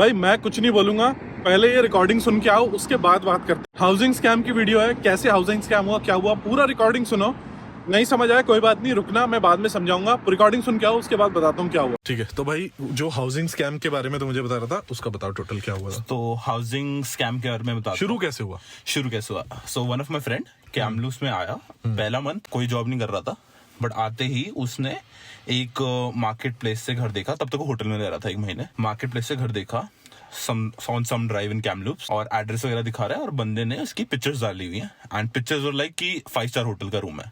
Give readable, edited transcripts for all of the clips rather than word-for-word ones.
भाई मैं कुछ नहीं बोलूंगा, पहले ये रिकॉर्डिंग सुन के आओ, उसके बाद बात करते हैं। हाउसिंग स्कैम की वीडियो है, कैसे हाउसिंग स्कैम हुआ, क्या हुआ, पूरा रिकॉर्डिंग सुनो। नहीं समझ आया कोई बात नहीं, रुकना, मैं बाद में समझाऊंगा। रिकॉर्डिंग सुन के आओ, उसके बाद बताता हूँ क्या हुआ। ठीक है, तो भाई जो हाउसिंग स्कैम के बारे में तो मुझे बता रहा था, उसका बताओ टोटल क्या हुआ था। तो हाउसिंग स्कैम के बारे में बता शुरू कैसे हुआ? So one of my friend Kamloops में आया। पहला मंथ कोई जॉब नहीं कर रहा था, बट आते ही उसने एक मार्केट प्लेस से घर देखा। तब तक वो होटल में रह रहा था 1 महीने। मार्केट प्लेस से घर देखा, सम ड्राइव इन कैमलूप्स, और एड्रेस वगैरह दिखा रहा है, और बंदे ने उसकी पिक्चर्स डाली हुई हैं, एंड पिक्चर्स वर लाइक कि 5 स्टार होटल का रूम है,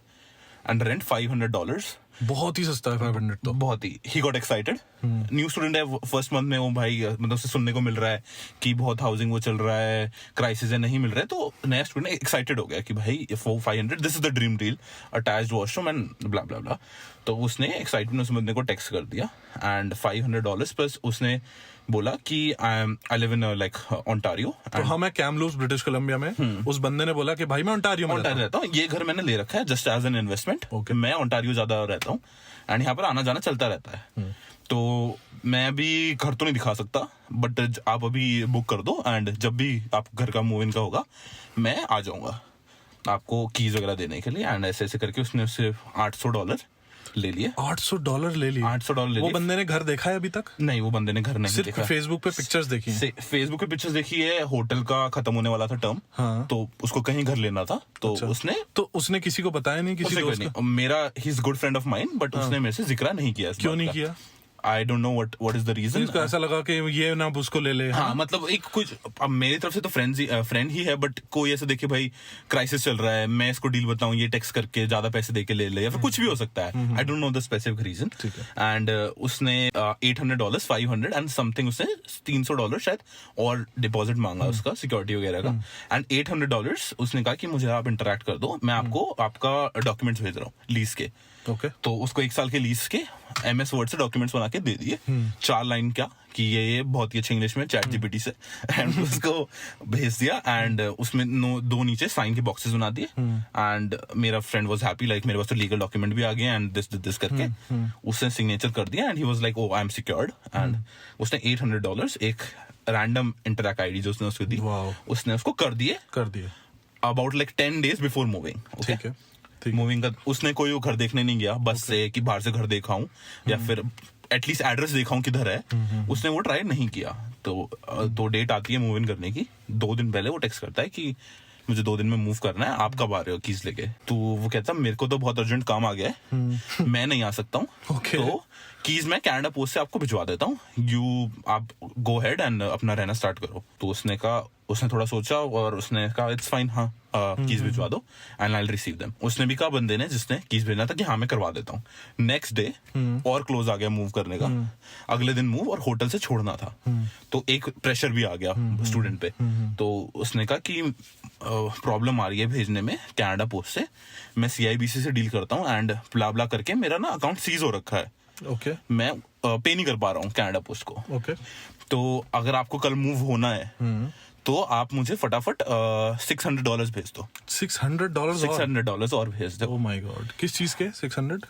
एंड रेंट $500। बहुत ही सस्ता है 500 तो। बहुत he got excited. New student है, फर्स्ट मंथ में वो भाई, मतलब उसे सुनने को मिल रहा है कि बहुत हाउसिंग वो चल रहा है, क्राइसिस है, नहीं मिल रहा है। तो नया स्टूडेंट एक्साइटेड हो गया कि भाई 500, this is the dream deal, attached washroom and blah blah blah. तो उसने एक्साइटेड उस बंदे को टेक्स्ट कर दिया, एंड $500 प्लस उसने बोला कि I live in like Ontario. तो हाँ, मैं कैमलूप्स ब्रिटिश कोलंबिया में। उस बंदे ने बोला कि भाई मैं ओंटारियो में रहता हूँ, ये घर मैंने ले रखा है जस्ट एज एन इन्वेस्टमेंट। मैं ओंटारियो ज्यादा रहता हूँ, एंड यहाँ पर आना जाना चलता रहता है। तो मैं अभी घर तो नहीं दिखा सकता, बट आप अभी बुक कर दो, एंड जब भी आप घर का मूव इन का होगा मैं आ जाऊंगा आपको कीज वगैरह देने के लिए। एंड ऐसे ऐसे करके उसने सिर्फ $800 ले लिए। $800 ले लिए? $800 ले लिए। वो बंदे ने घर देखा है अभी तक? नहीं, वो बंदे ने घर नहीं देखा। फेसबुक पे पिक्चर्स देखी हैं? फेसबुक पे पिक्चर्स देखी है। होटल का खत्म होने वाला था टर्म, हाँ। तो उसको कहीं घर लेना था, तो अच्छा। उसने किसी को बताया नहीं? किसी दोस्त को? मेरा he is good friend of mine, but उसने मेरे से जिक्र नहीं किया। क्यों नहीं किया? I don't know what is the reason. इसको ऐसा लगा कि ये ना उसको ले ले। हाँ, मतलब एक कुछ, अब मेरी तरफ से तो फ्रेंड ही है, बट कोई ऐसे देखे भाई क्राइसिस चल रहा है, मैं इसको डील बताऊं, ये टेक्स्ट करके ज्यादा पैसे देके ले ले, या फिर कुछ भी हो सकता है। I don't know the specific reason. And उसने $800, 500 एंड समथिंग, उसने $300 शायद और डिपॉजिट मांगा उसका, सिक्योरिटी वगैरह का। एंड $800 उसने कहा कि मुझे आप इंटरेक्ट कर दो, मैं आपको आपका डॉक्यूमेंट्स भेज रहा हूँ लीज के। तो उसको 1 साल के लीज के MS वर्ड से डॉक्यूमेंट्स बना के दे दिए, 4 लाइन क्या कि ये बहुत ही अच्छे इंग्लिश में चैट जीपीटी से, एंड उसको भेज दिया। एंड उसमें 2 नीचे साइन के बॉक्सेस बना दिए, एंड मेरा फ्रेंड वाज हैप्पी, लाइक मेरे पास तो लीगल डॉक्यूमेंट भी आ गए, एंड दिस करके उसने सिग्नेचर कर दिया, and he was like oh I am secured. And उसने $800 एक रैंडम इंटरैक्ट आईडी जो उसने उसको दी, उसने उसको कर दिए about like 10 days before moving. ठीक है। मूविंग का उसने कोई वो घर देखने नहीं गया बस से कि बाहर से घर देखा हूँ, या फिर एटलीस्ट एड्रेस देखा हूँ किधर है, उसने वो ट्राई नहीं किया। तो डेट आती है मूव इन करने की, 2 दिन पहले वो टेक्स्ट करता है कि मुझे 2 दिन में मूव करना है, आप कब आ रहे हो कीज लेके? तो वो कहता है मेरे को तो बहुत अर्जेंट काम आ गया है, मैं नहीं आ सकता हूँ। तो कीज मैं कनाडा पोस्ट से आपको भिजवा देता हूँ, आप गो हेड एंड अपना रहना स्टार्ट करो। तो उसने थोड़ा सोचा और उसने कहा इट्स फाइन, हाँ कीज भिजवा दो and I will receive them. उसने भी कहा बंदे ने जिसने कीज भेजना था कि हाँ मैं करवा देता हूँ। नेक्स्ट डे और क्लोज आ गया मूव करने का, अगले दिन मूव और होटल से छोड़ना था, तो एक प्रेशर भी आ गया स्टूडेंट पे। तो उसने कहा कि प्रॉब्लम आ रही है भेजने में कनाडा पोस्ट से, मैं CIBC से डील करता हूँ, एंड ब्ला ब्ला करके मेरा ना अकाउंट सीज हो रखा है। मैं पे नहीं कर पा रहा हूँ कनाडा पोस्ट को। तो अगर आपको कल मूव होना है तो आप मुझे फटाफट $600 भेज दो। $600 और भेज दो। ओह माय गॉड, किस चीज के 600?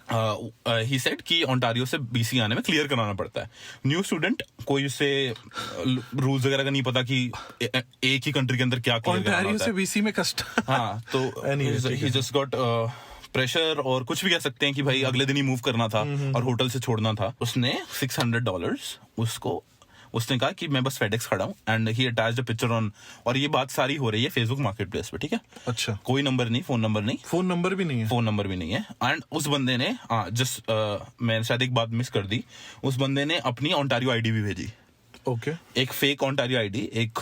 ही सेड कि ओंटारियो से BC आने में क्लियर कराना पड़ता है। न्यू स्टूडेंट, कोई उसे रूल्स वगैरह का नहीं पता कि एक ही कंट्री के अंदर क्या क्लियर कराना होता है। ओंटारियो से BC में कष्ट। हाँ, तो ही जस्ट गॉट प्रेशर, और कुछ भी कह सकते हैं कि भाई अगले दिन ही मूव करना था और होटल से छोड़ना था। उसने $600 उसने कहा कि मैं बस फेडेक्स खड़ा हूँ, and he attached a picture on, और ये बात सारी हो रही है फेसबुक मार्केट प्लेस पे, ठीक है? अच्छा। कोई नंबर नहीं, फोन नंबर भी नहीं है। एंड उस बंदे ने जस्ट मैंने शायद एक बात मिस कर दी, उस बंदे ने अपनी ओंटारियो आईडी भी भेजी। एक फेक ओंटारियो आईडी, एक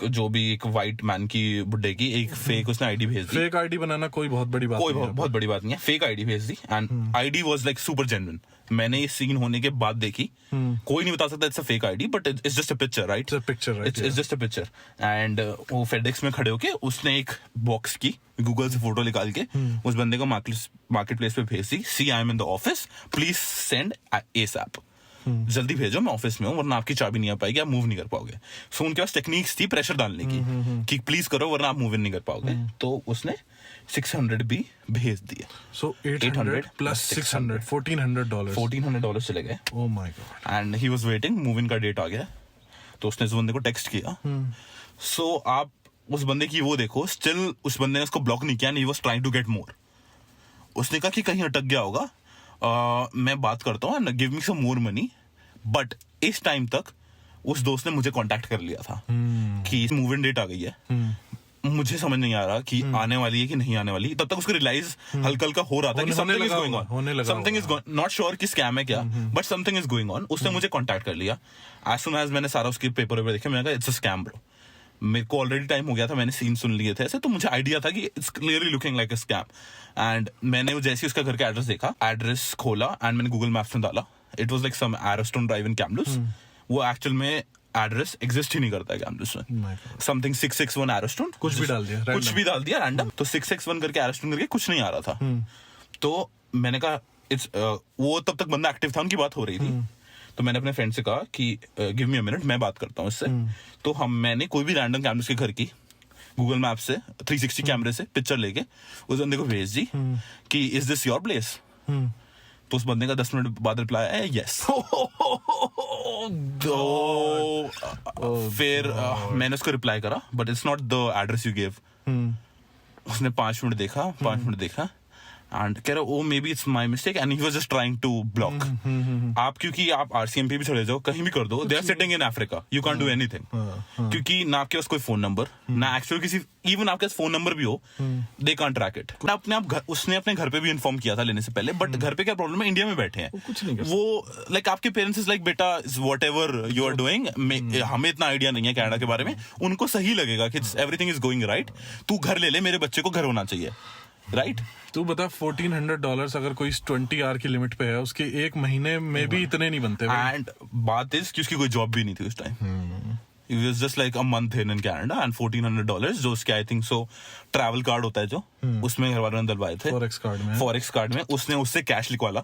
जो भी एक व्हाइट मैन की बुड्ढे की एक फेक उसने आईडी भेज दी। फेक आईडी बनाना कोई बहुत बड़ी बात नहीं है। फेक आईडी भेज दी, and ID was like super genuine. मैंने ये सीन होने के बाद देखी, कोई नहीं बता सकता it's a fake ID, but it's just a picture, right? It's just a picture. And वो फेडेक्स में खड़े होके उसने एक बॉक्स की गूगल से फोटो निकाल के उस बंदे को मार्केट प्लेस पे भेज दी। See I am in the office, please send ASAP। जल्दी भेजो, मैं ऑफिस में हूँ, वरना आपकी चाबी नहीं आ पाएगी, आप मूव नहीं कर पाओगे। सो उनके पास टेक्निक्स थी प्रेशर डालने की कि प्लीज करो वरना आप मूव नहीं कर पाओगे। तो उसने 600 भी भेज दिए। सो 800 प्लस 600 $1400 चले गए। Oh my God. And he was waiting, move in का डेट आ गया। तो उसने उस बंदे को टेक्स्ट किया. सो आप उस बंदे की वो देखो, स्टिल उस बंदे ने उसको ब्लॉक नहीं किया and he was trying to get more. उसने कहा कि कहीं अटक गया होगा, मैं बात करता हूँ and give me some more money. But इस टाइम तक उस दोस्त ने मुझे कांटेक्ट कर लिया था कि मूव इन डेट आ गई है. मुझे समझ नहीं आ रहा कि आने वाली है कि नहीं आने वाली. तब तक उसको रियलाइज हल्का हल्का हो रहा था कि something is going on, something is not sure कि स्कैम है क्या, but something is going on. उसने मुझे कांटेक्ट कर लिया. एज सुन एज मैंने सारा उसके पेपर वेपर देखे, मैंने कहा इट्स अ स्कैम ब्रो. मेरे को ऑलरेडी टाइम हो गया था, मैंने सीन सुन लिए थे ऐसे, तो मुझे आइडिया था कि it's clearly looking like a scam. And मैंने जैसे उसका घर का एड्रेस देखा, एड्रेस खोला एंड मैंने गूगल मैप्स में डाला. It was like some Arrowstone drive in Kamloops. वो एक्चुअल में एड्रेस एग्जिस्ट ही नहीं करता है कैम्बलूस में. समथिंग 661 एरोस्टोन, कुछ भी डाल दिया रैंडम. तो 661 करके एरोस्टोन करके कुछ नहीं आ रहा था. तो मैंने कहा इट्स वो तब तक बंदा एक्टिव था, उनकी बात हो रही थी. तो मैंने अपने फ्रेंड से कहा कि गिव मी अ मिनट, मैं बात करता हूँ इससे. तो मैंने कोई भी रैंडम कैमरे के घर की गूगल मैप से 360 कैमरे से पिक्चर लेके उस बंदे को भेज दी कि इज दिस योर प्लेस. तो उस बंदे का 10 मिनट बाद रिप्लाई आया यस. तो फिर मैंने उसको रिप्लाई करा but it's not the address you give. उसने 5 मिनट देखा एंड कह रहा oh maybe it's my mistake and he was just trying to block. आप क्योंकि आप आरसीएम पे भी चले जाओ, कहीं भी कर दो, they are sitting in Africa, you can't do anything. क्योंकि ना आपके पास कोई फोन नंबर, ना एक्चुअली किसी, इवन आपके पास फोन नंबर भी हो, दे कांट ट्रैक इट. अपने आप उसने अपने घर पे भी इन्फॉर्म किया था लेने से पहले, बट घर पे क्या प्रॉब्लम है, इंडिया में बैठे हैं कुछ नहीं कर वो. लाइक आपके पेरेंट्स इज लाइक बेटा whatever you are doing, हमें इतना आइडिया नहीं है कनाडा के बारे में. उनको सही लगेगा कि एवरीथिंग इज गोइंग राइट, तू घर ले ले, मेरे बच्चे को घर होना चाहिए, राइट. तू बता $1,400 अगर कोई 20 आवर की लिमिट पे है, उसके एक महीने में भी इतने नहीं बनते. एंड बात इज कि उसकी कोई जॉब भी नहीं थी उस time. It was just like a month in Canada and $1,400 जो उसके I think so travel card होता है जो उसमें घर वालों ने डलवाए थे. फॉरेक्स कार्ड में उसने उससे कैश निकाला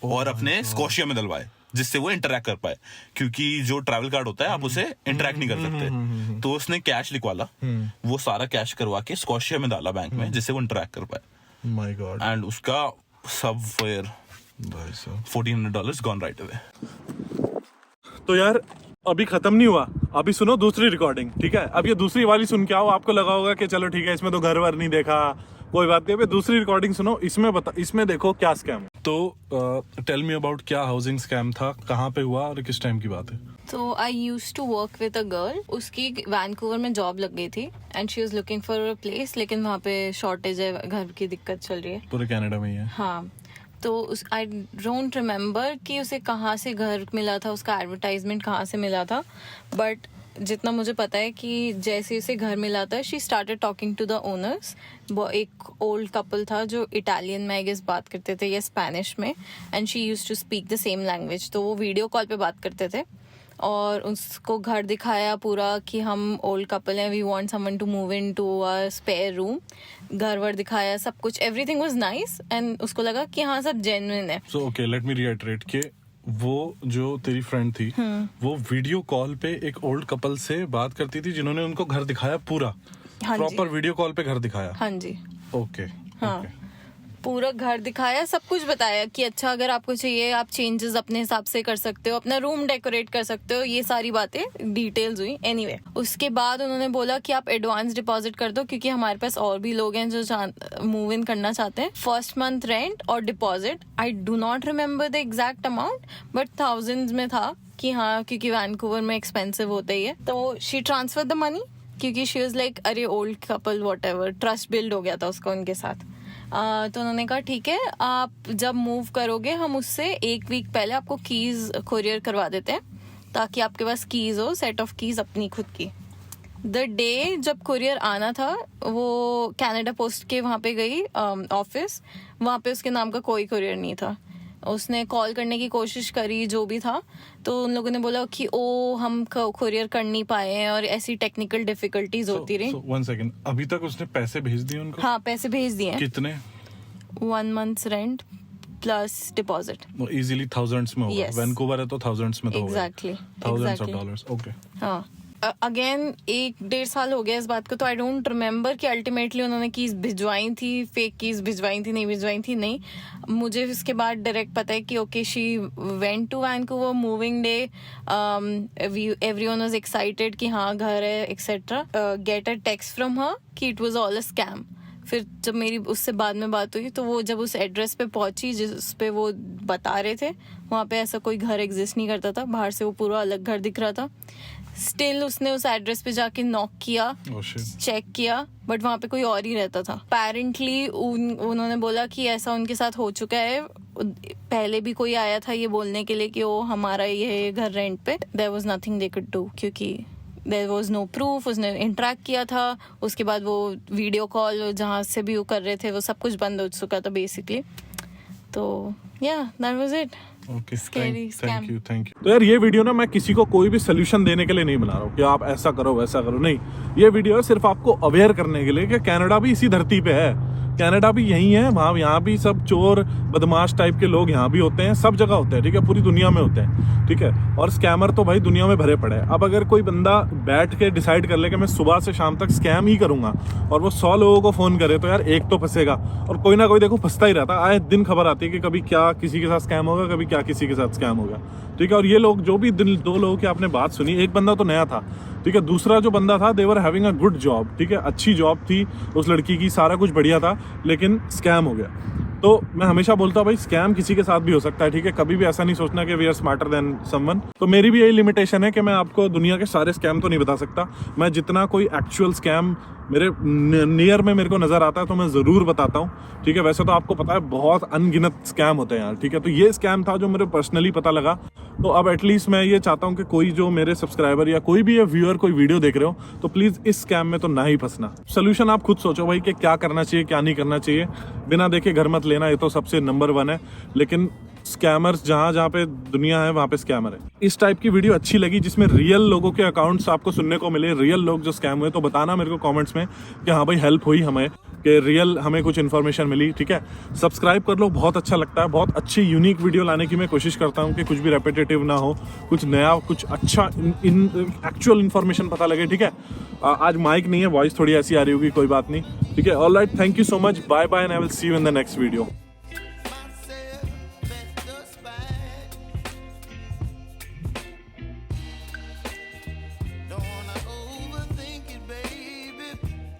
और अपने स्कॉशिया में डलवाए जिससे वो इंटरैक्ट कर पाए, क्योंकि जो ट्रैवल कार्ड होता है आप उसे इंटरैक्ट नहीं कर सकते. तो उसने कैश निकाला, वो सारा कैश करवा के स्कॉशिया में डाला बैंक में जिससे वो इंटरैक्ट कर पाए. My God. एंड उसका सब फिर $1,400 गॉन राइट अवे. तो यार अभी खत्म नहीं हुआ, अभी सुनो दूसरी रिकॉर्डिंग, ठीक है. अब ये दूसरी वाली सुन के आओ, आपको लगा होगा कि चलो ठीक है इसमें तो घर वर नहीं देखा, कोई बात नहीं. दूसरी रिकॉर्डिंग सुनो, इसमें देखो क्या स्कैम. तो टेल मी अबाउट क्या हाउसिंग स्कैम था, कहाँ पे हुआ और किस टाइम की बात है. तो I used to work with a girl, उसकी वैंकूवर में जॉब लग गई थी and she was looking for a place, लेकिन वहाँ पे शॉर्टेज है, घर की दिक्कत चल रही है पूरे कनाडा में ही है. हाँ. तो आई डोंट रिमेम्बर कि उसे कहाँ से घर मिला था, उसका एडवर्टाइजमेंट कहाँ से मिला था, बट जितना मुझे पता है कि जैसे उसे घर मिला था, she started talking to the owners. वो एक ओल्ड कपल था जो इटालियन में आई गेस बात करते थे या स्पेनिश में, and she used to speak the same language. तो वो वीडियो कॉल पे बात करते थे और उसको घर दिखाया पूरा कि हम ओल्ड कपल हैं, we want someone to move in to a spare room. घर वर दिखाया, सब कुछ, एवरीथिंग वाज नाइस एंड उसको लगा कि हाँ सब जेन्युइन है. So okay, let me reiterate कि वो जो तेरी फ्रेंड थी वो वीडियो कॉल पे एक ओल्ड कपल से बात करती थी जिन्होंने उनको घर दिखाया पूरा. हाँ प्रॉपर वीडियो कॉल पे घर दिखाया. हाँ जी. ओके. हाँ. पूरा घर दिखाया, सब कुछ बताया कि अच्छा अगर आपको चाहिए आप चेंजेस अपने हिसाब से कर सकते हो, अपना रूम डेकोरेट कर सकते हो, ये सारी बातें डिटेल्स हुई. एनीवे, उसके बाद उन्होंने बोला कि आप एडवांस डिपॉजिट कर दो क्योंकि हमारे पास और भी लोग हैं जो मूव इन करना चाहते हैं. फर्स्ट मंथ रेंट और deposit, I do not remember the exact amount but thousands में था कि हाँ, क्योंकि वैंकूवर में एक्सपेंसिव होता ही है. तो शी ट्रांसफर द मनी क्योंकि शी वाज लाइक अरे old couple whatever, trust build हो गया था उसका उनके साथ. तो उन्होंने कहा ठीक है, आप जब मूव करोगे हम उससे 1 वीक पहले आपको कीज कोरियर करवा देते हैं ताकि आपके पास कीज हो, सेट ऑफ कीज अपनी खुद की. द डे जब कोरियर आना था वो कनाडा पोस्ट के वहाँ पे गई ऑफिस, वहाँ पे उसके नाम का कोई कोरियर नहीं था. उसने कॉल करने की कोशिश करी जो भी था, तो उन लोगों ने बोला कि ओ हम कोरियर कर नहीं पाए हैं और ऐसी टेक्निकल डिफिकल्टीज होती रही. वन सेकंड, अभी तक उसने पैसे भेज दिए उनको? हाँ, पैसे भेज दिए. कितने? 1 month's rent plus deposit. Easily thousands में होगा. वैंकूवर है तो थाउजेंड्स में तो exactly thousands of dollars. Okay. हाँ, अगेन 1-1.5 साल हो गया इस बात को, तो आई डोंट रिमेम्बर कि अल्टीमेटली उन्होंने कीज भिजवाई थी, फेक कीज भिजवाई थी, नहीं भिजवाई थी, नहीं। मुझे इसके बाद डायरेक्ट पता है कि okay she went to Vancouver moving day, everyone was excited कि हाँ घर है etcetera, get a text from her कि it was all a scam. फिर जब मेरी उससे बाद में बात हुई तो वो जब उस एड्रेस पे पहुंची जिस पे वो बता रहे थे, वहाँ पे ऐसा कोई घर एग्जिस्ट नहीं करता था, बाहर से वो पूरा अलग घर दिख रहा था। स्टिल उसने उस एड्रेस पे जाके नॉक किया, चेक किया, बट वहाँ पे कोई और ही रहता था। अपेरेंटली उन्होंने बोला कि ऐसा उनके साथ हो चुका है, पहले भी कोई आया था ये बोलने के लिए कि वो हमारा ये घर रेंट पे, there was nothing they could do क्योंकि देयर वाज नो प्रूफ। उसने इंटरेक्ट किया था, उसके बाद वो वीडियो कॉल जहाँ से भी वो कर रहे थे वो सब कुछ बंद हो चुका था बेसिकली। तो या that was it. Okay, Scary thank scam. You. तो यार ये वीडियो ना मैं किसी को कोई भी सोल्यूशन देने के लिए नहीं बना रहा हूँ कि आप ऐसा करो वैसा करो, नहीं। ये वीडियो है सिर्फ आपको अवेयर करने के लिए कि कनाडा भी इसी धरती पे है, कनाडा भी यही है, वहाँ यहाँ भी सब चोर बदमाश टाइप के लोग यहाँ भी होते हैं, सब जगह होते हैं, ठीक है, पूरी दुनिया में होते हैं, ठीक है। और स्कैमर तो भाई दुनिया में भरे पड़े हैं। अब अगर कोई बंदा बैठ के डिसाइड कर ले कि मैं सुबह से शाम तक स्कैम ही करूंगा और वो 100 लोगों को फोन करे, तो यार एक तो फंसेगा, और कोई ना कोई देखो फंसता ही रहता है। आए दिन खबर आती है कि कभी क्या किसी के साथ स्कैम होगा, कभी क्या किसी के साथ स्कैम होगा, ठीक है। और ये लोग जो भी 2 लोगों की आपने बात सुनी, एक बंदा तो नया था, ठीक है, दूसरा जो बंदा था they were having a good job, ठीक है, अच्छी जॉब थी उस लड़की की, सारा कुछ बढ़िया था, लेकिन स्कैम हो गया। तो मैं हमेशा बोलता हूँ भाई स्कैम किसी के साथ भी हो सकता है, ठीक है, कभी भी ऐसा नहीं सोचना कि we are smarter than someone. तो मेरी भी यही लिमिटेशन है कि मैं आपको दुनिया के सारे स्कैम तो नहीं बता सकता, मैं जितना कोई एक्चुअल स्कैम मेरे नियर में मेरे को नजर आता है तो मैं जरूर बताता हूँ, ठीक है। वैसे तो आपको पता है बहुत अनगिनत स्कैम होते हैं यार, ठीक है। तो ये स्कैम था जो मेरे पर्सनली पता लगा, तो अब एटलीस्ट मैं ये चाहता हूँ कि कोई जो मेरे सब्सक्राइबर या कोई भी व्यूअर कोई वीडियो देख रहे हो तो प्लीज इस स्कैम में तो ना ही फंसना। सोल्यूशन आप खुद सोचो भाई कि क्या करना चाहिए क्या नहीं करना चाहिए, बिना देखे घर मत लेना, ये तो सबसे नंबर 1 है। लेकिन स्कैमर्स जहाँ पे दुनिया है वहाँ पे स्कैमर है। इस टाइप की वीडियो अच्छी लगी जिसमें रियल लोगों के अकाउंट्स आपको सुनने को मिले, रियल लोग जो स्कैम हुए, तो बताना मेरे को कमेंट्स में कि हाँ भाई हेल्प हुई हमें, कि रियल हमें कुछ इन्फॉर्मेशन मिली, ठीक है। सब्सक्राइब कर लो, बहुत अच्छा लगता है, बहुत अच्छी यूनिक वीडियो लाने की मैं कोशिश करता हूँ कि कुछ भी रेपिटेटिव ना हो, कुछ नया, कुछ अच्छा एक्चुअल इन्फॉर्मेशन पता लगे, ठीक है। आज माइक नहीं है, वॉइस थोड़ी ऐसी आ रही होगी, कोई बात नहीं, ठीक है। Alright, thank you so much, bye bye and I will see you in the next video.